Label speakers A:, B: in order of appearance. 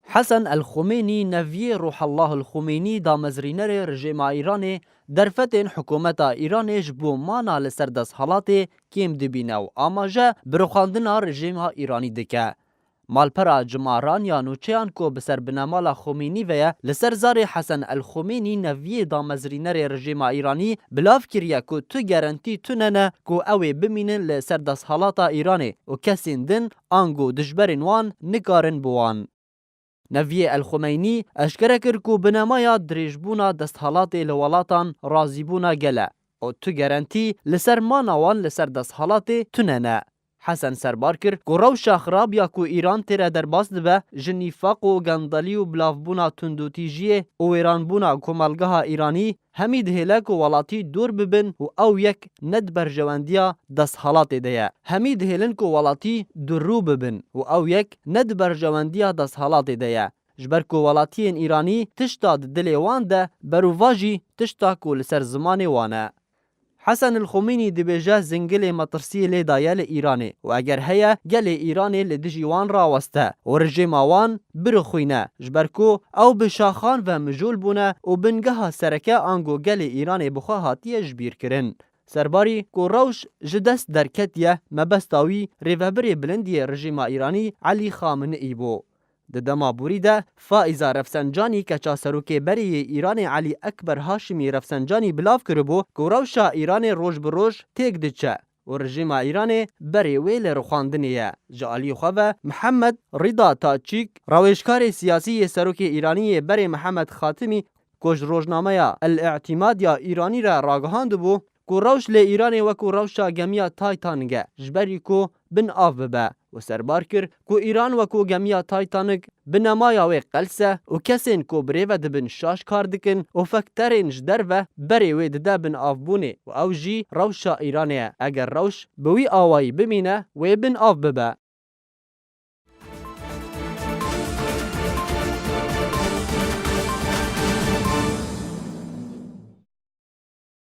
A: حسن الخمینی نوی روح الله الخمینی دا مزرینر رژیم ایران درفتین حکومت ایران جبو مانا لسر دست حالات کم دبینه و آماجه برخواندنا رژیم ایرانی دکه. مالپرا جماران یا نوچیان کو بسر بنامال خمینی ویا لسر زار حسن الخمینی نوی دا مزرینر رژیم ایرانی بلاف کریه کو تو گرانتی تو ننه کو اوی بمینن لسر دست حالات ایرانی و کسین دن آنگو دجبرین وان نکارن بوان. نوی الخمینی اشکره کر کو بنامایا دریجبونا دستحالات لولاتان رازیبونا گله او تو گرانتی لسر ماناوان لسر دستحالات توننه. حسن سربار کر کو روشا خراب یا کو ایران تیره در باز دبه جنیفاق و گندالی و بلافبونا تندوتیجیه او ایران بونا کمالگاه ایرانی همید هلک و ولاتی دور ببن و او یک ند برجواندیا دستحالات ده. همید هلن کو ولاتی درو ببن و او یک ند برجواندیا دستحالات ده. جبر کو ولاتین ایرانی تشتا دل وان ده برواجی تشتا کو لسر زمان وانه. حسن الخمینی دبیجه زنگل مطرسی لی دایل ایرانی و اگر هیا گل ایرانی لدجیوان راوسته و رژیم آوان برخوینه جبرکو او بشاخان و مجول بونه و بنگه سرکه آنگو گل ایرانی بخواهاتی جبیر کرن. سرباری کو روش جدست درکتیه مبستاوی ریوبری بلندی رژیم ایرانی علی خامنئی بو. دما بوریده فائزه رفسنجانی کچا سروک بری ایران علی اکبر هاشمی رفسنجانی بلاف کربو که روشا ایران روش بروش تیک دچه و رژیم ایران بری ویل رخواندنیه. جالی خواه محمد رضا تاچیک روشکار سیاسی سروک ایرانی بری محمد خاتمی کش روزنامه الاعتماد یا ایرانی را راگهاند بو که روش لی ایران و که روشا گمیا تایتانگه جبری که بن آف ببه و سربار کر کو ایران و کو گمیا تایتانک بنمایا و قلسه و کسین کو بریو دبن شاش کار دکن و فکترین جدر و بری و دده بن آف بونه و او جی روشا ایرانیه اگر روش بوی آوائی بمینه و بن آف ببه.